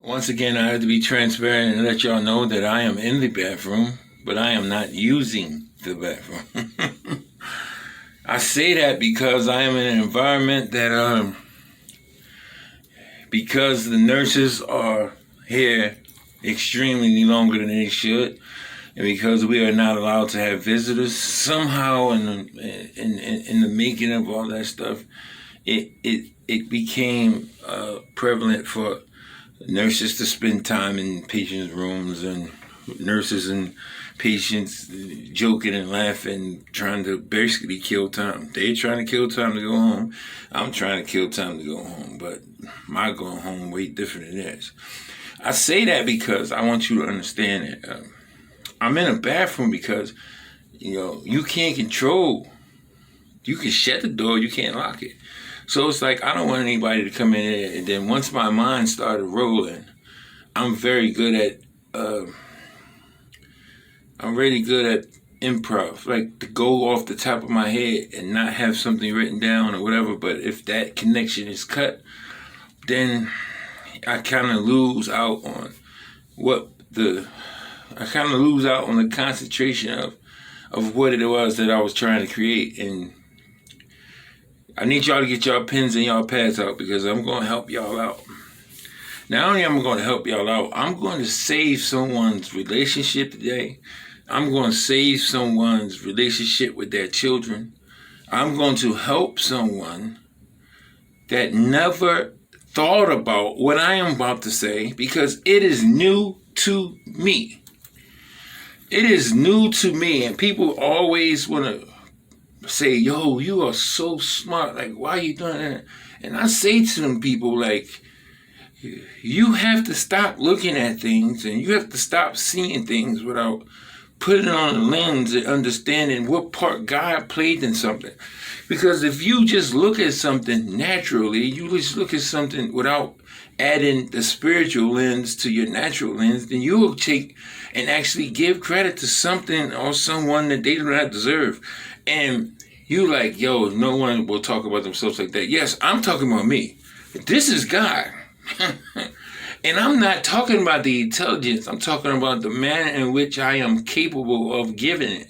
Once again, I have to be transparent and let y'all know that I am in the bathroom, but I am not using the bathroom. I say that because I am in an environment that, because the nurses are here extremely longer than they should, and because we are not allowed to have visitors, somehow in the making of all that stuff, it became prevalent for nurses to spend time in patients' rooms, and nurses and patients joking and laughing, trying to basically kill time. They're trying to kill time to go home. I'm trying to kill time to go home, but my going home way different than theirs. I say that because I want you to understand that I'm in a bathroom because, you can't control. You can shut the door, you can't lock it. So it's like I don't want anybody to come in there. And then once my mind started rolling, I'm very good at I'm really good at improv, like to go off the top of my head and not have something written down or whatever. But if that connection is cut, then I kind of lose out on the concentration of what it was that I was trying to create. And I need y'all to get y'all pens and y'all pads out because I'm going to help y'all out. Not only am I going to help y'all out, I'm going to save someone's relationship today. I'm going to save someone's relationship with their children. I'm going to help someone that never thought about what I am about to say because it is new to me. It is new to me, and people always want to say, yo, you are so smart. Like, why are you doing that? And I say to them people, like, you have to stop looking at things and you have to stop seeing things without putting on a lens and understanding what part God played in something. Because if you just look at something naturally, you just look at something without adding the spiritual lens to your natural lens, then you will take and actually give credit to something or someone that they do not deserve. And you like, yo, no one will talk about themselves like that. Yes, I'm talking about me. This is God. And I'm not talking about the intelligence. I'm talking about the manner in which I am capable of giving it.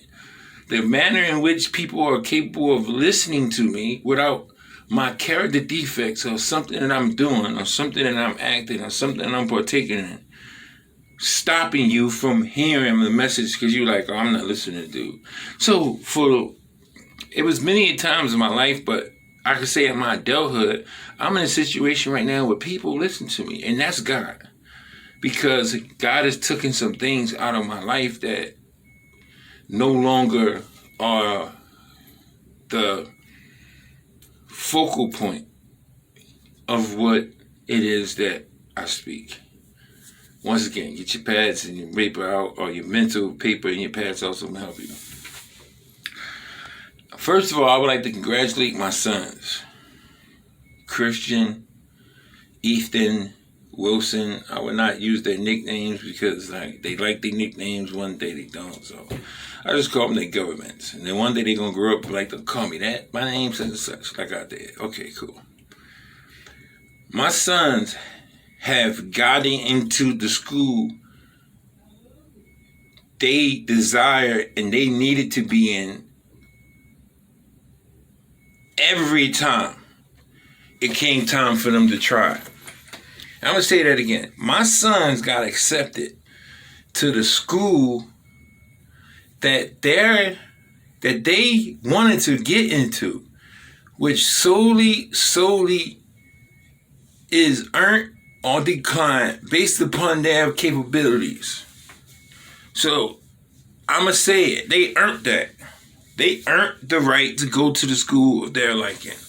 The manner in which people are capable of listening to me without my character defects or something that I'm doing or something that I'm acting or something that I'm partaking in, stopping you from hearing the message because you're like, oh, I'm not listening to dude. So it was many times in my life, but I could say in my adulthood, I'm in a situation right now where people listen to me, and that's God. Because God has taken some things out of my life that no longer are the focal point of what it is that I speak. Once again, get your pads and your paper out, or your mental paper and your pads also will help you. First of all, I would like to congratulate my sons, Christian, Ethan, Wilson. I would not use their nicknames because they like their nicknames, one day they don't. So I just call them their governments. And then one day they're going to grow up like they'll call me that. My name's such and such, like I did. Okay, cool. My sons have gotten into the school they desire and they needed to be in every time it came time for them to try. I'm going to say that again. My sons got accepted to the school that they wanted to get into, which solely is earned or declined based upon their capabilities. So I'm going to say it. They earned that. They earned the right to go to the school of their liking.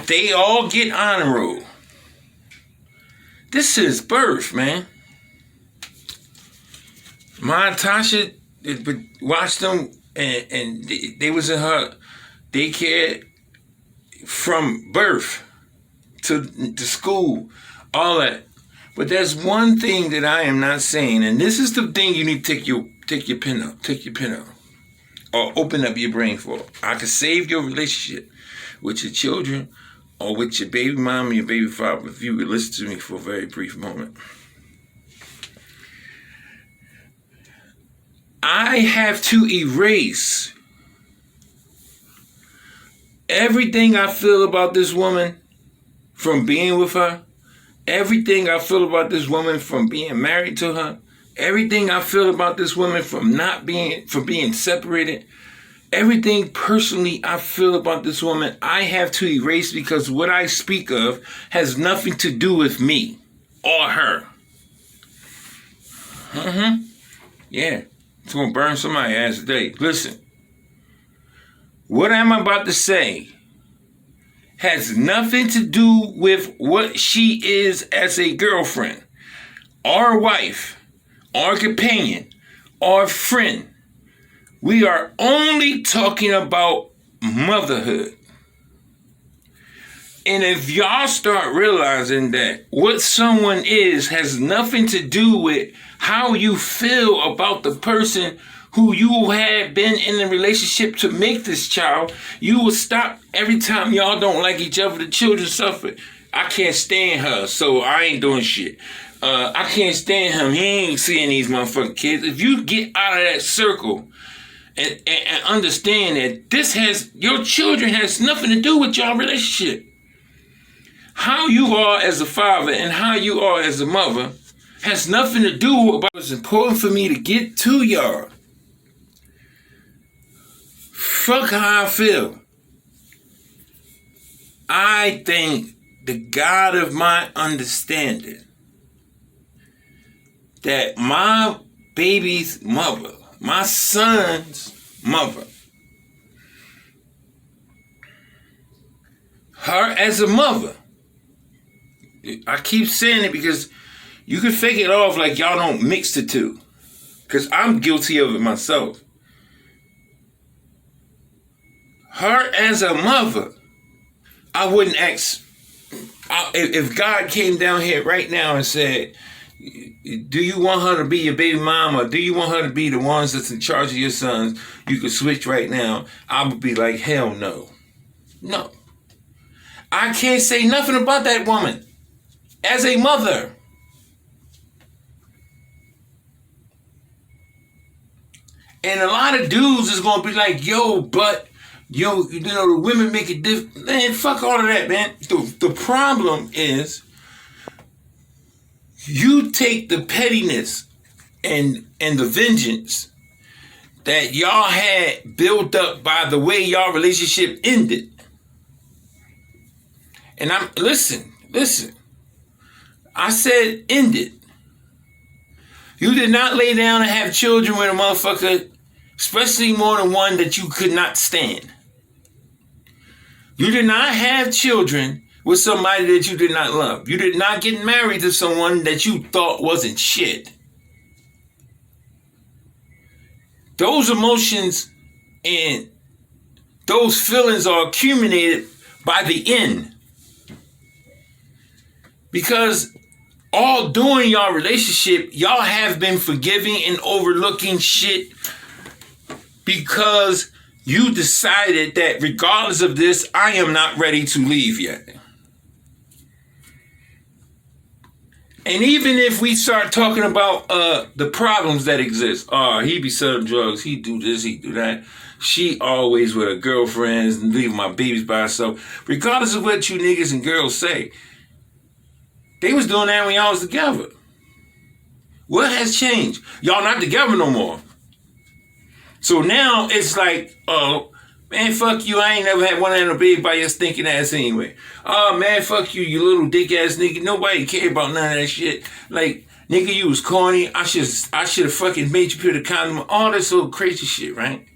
They all get honor roll. This is birth, man. My Tasha watched them, and they was in her daycare from birth to school, all that. But there's one thing that I am not saying, and this is the thing you need to take your pen out, or open up your brain for. I can save your relationship with your children, or with your baby mom and your baby father, if you would listen to me for a very brief moment. I have to erase everything I feel about this woman from being with her, everything I feel about this woman from being married to her, everything I feel about this woman from being separated, everything personally I feel about this woman, I have to erase, because what I speak of has nothing to do with me or her. Yeah, it's gonna burn somebody's ass today. Listen, what I'm about to say has nothing to do with what she is as a girlfriend, or wife, or companion, or friend. We are only talking about motherhood. And if y'all start realizing that what someone is has nothing to do with how you feel about the person who you had been in a relationship to make this child, you will stop every time y'all don't like each other. The children suffer. I can't stand her, so I ain't doing shit. I can't stand him. He ain't seeing these motherfucking kids. If you get out of that circle and understand that your children has nothing to do with y'all relationship. How you are as a father and how you are as a mother has nothing to do about what's important for me to get to y'all. Fuck how I feel. I think the God of my understanding that my baby's mother, my son's mother, her as a mother, I keep saying it because you can fake it off like y'all don't mix the two, because I'm guilty of it myself. Her as a mother, I wouldn't ask. If God came down here right now and said, do you want her to be your baby mom, or do you want her to be the ones that's in charge of your sons? You could switch right now. I would be like, hell no. No. I can't say nothing about that woman as a mother. And a lot of dudes is going to be like, the women make it different. Man, fuck all of that, man. The problem is you take the pettiness and the vengeance that y'all had built up by the way y'all relationship ended. And listen. I said ended. You did not lay down and have children with a motherfucker, especially more than one that you could not stand. You did not have children with somebody that you did not love. You did not get married to someone that you thought wasn't shit. Those emotions and those feelings are accumulated by the end. Because all during y'all relationship, y'all have been forgiving and overlooking shit because you decided that regardless of this, I am not ready to leave yet. And even if we start talking about the problems that exist, he be selling drugs, he do this, he do that. She always with her girlfriends and leaving my babies by herself. Regardless of what you niggas and girls say, they was doing that when y'all was together. What has changed? Y'all not together no more. So now it's like, oh, man, fuck you. I ain't never had one of them baby by your stinking ass anyway. Oh, man, fuck you, you little dick ass nigga. Nobody care about none of that shit. Like, nigga, you was corny. I should have fucking made you put a condom. All this little crazy shit, right?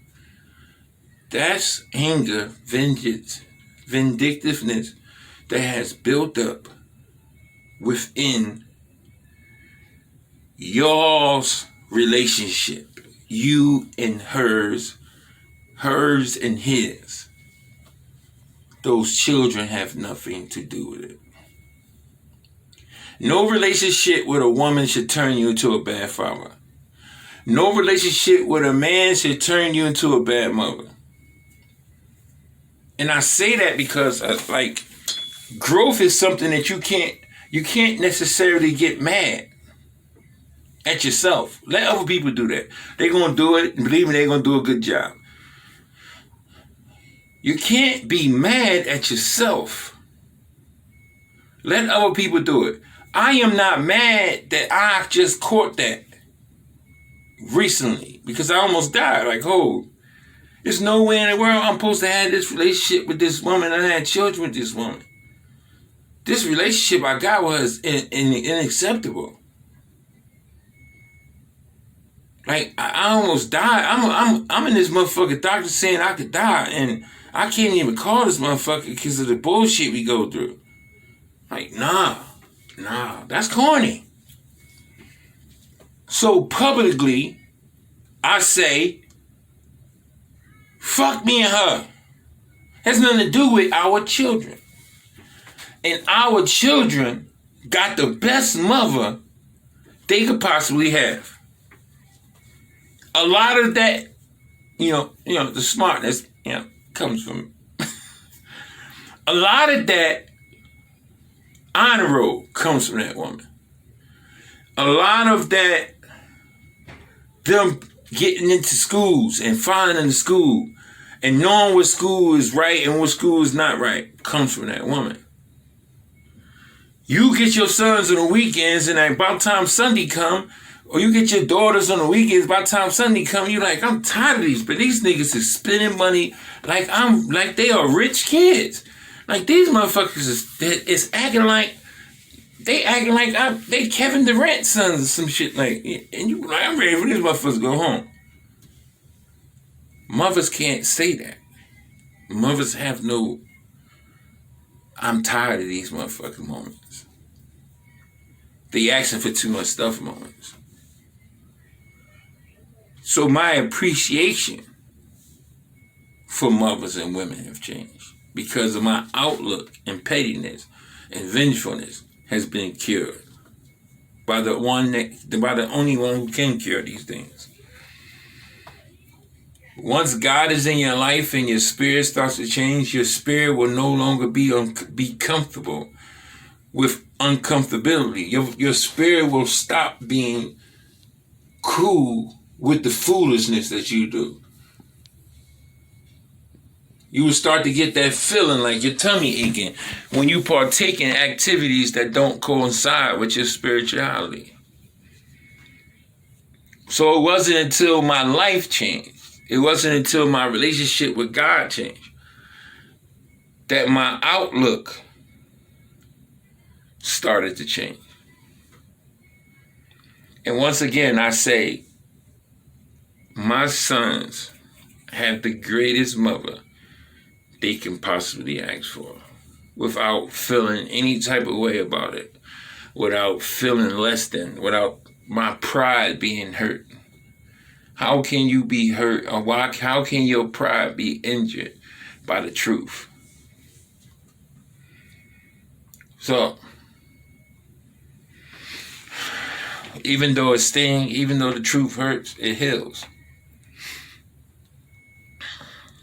That's anger, vengeance, vindictiveness that has built up within y'all's relationship. You and hers and his. Those children have nothing to do with it. No relationship with a woman should turn you into a bad father. No relationship with a man should turn you into a bad mother. And I say that because, Growth is something that you can't necessarily get mad at yourself. Let other people do that. They're going to do it, and believe me, they're going to do a good job. You can't be mad at yourself. Let other people do it. I am not mad that I just caught that recently because I almost died. Like, oh, there's no way in the world I'm supposed to have this relationship with this woman. I had children with this woman. This relationship I got was unacceptable. Like, I almost died. I'm in this motherfucker doctor saying I could die, and I can't even call this motherfucker because of the bullshit we go through. Like, nah, that's corny. So publicly, I say, fuck me and her. Has nothing to do with our children. And our children got the best mother they could possibly have. A lot of that, the smartness, comes from a lot of that honor roll comes from that woman. A lot of that, them getting into schools and finding the school and knowing what school is right and what school is not right comes from that woman. You get your sons on the weekends, and about time Sunday come, or you get your daughters on the weekends, by the time Sunday come, you like, I'm tired of these, but these niggas is spending money like they are rich kids. Like, these motherfuckers is acting like they Kevin Durant sons or some shit, like, and you like, I'm ready for these motherfuckers to go home. Mothers can't say that. Mothers have no I'm tired of these motherfucking moments. They asking for too much stuff moments. So my appreciation for mothers and women have changed because of my outlook and pettiness and vengefulness has been cured by the only one who can cure these things. Once God is in your life and your spirit starts to change, your spirit will no longer be comfortable with uncomfortability. Your spirit will stop being cool with the foolishness that you do. You will start to get that feeling like your tummy aching when you partake in activities that don't coincide with your spirituality. So it wasn't until my life changed, it wasn't until my relationship with God changed, that my outlook started to change. And once again, I say, my sons have the greatest mother they can possibly ask for without feeling any type of way about it, without feeling less than, without my pride being hurt. How can you be hurt, or how can your pride be injured by the truth? So, even though it stings, even though the truth hurts, it heals.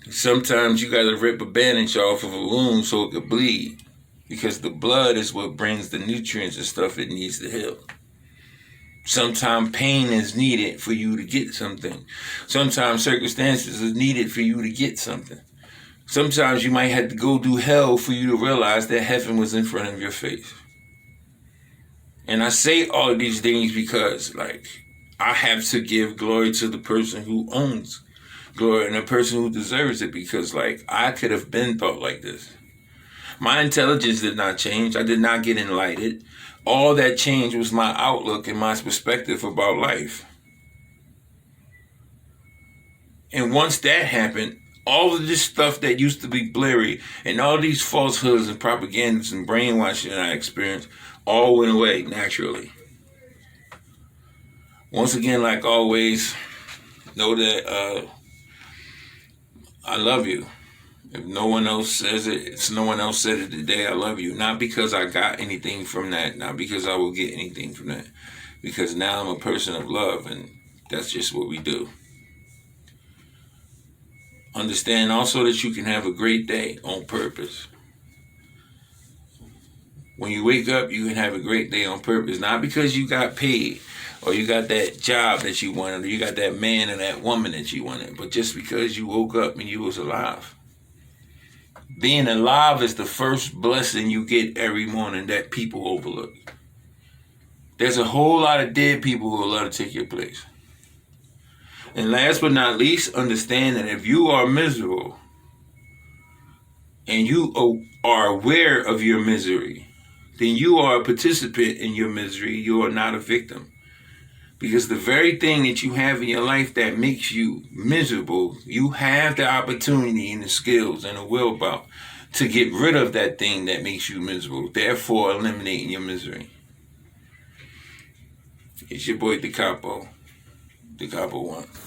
Sometimes you gotta rip a bandage off of a wound so it could bleed, because the blood is what brings the nutrients and stuff it needs to heal. Sometimes pain is needed for you to get something. Sometimes circumstances is needed for you to get something. Sometimes you might have to go through hell for you to realize that heaven was in front of your face. And I say all of these things because, I have to give glory to the person who owns glory and the person who deserves it, because, I could have been thought like this. My intelligence did not change. I did not get enlightened. All that changed was my outlook and my perspective about life. And once that happened, all of this stuff that used to be blurry and all these falsehoods and propagandas and brainwashing that I experienced all went away naturally. Once again, like always, know that I love you. If no one else says it, if no one else said it today, I love you. Not because I got anything from that, not because I will get anything from that, because now I'm a person of love, and that's just what we do. Understand also that you can have a great day on purpose. When you wake up, you can have a great day on purpose. Not because you got paid, or you got that job that you wanted, or you got that man and that woman that you wanted, but just because you woke up and you was alive. Being alive is the first blessing you get every morning that people overlook. There's a whole lot of dead people who will love to take your place. And last but not least, understand that if you are miserable and you are aware of your misery, then you are a participant in your misery. You are not a victim. Because the very thing that you have in your life that makes you miserable, you have the opportunity and the skills and the willpower to get rid of that thing that makes you miserable, therefore eliminating your misery. It's your boy Decopbo. Decopbo 1.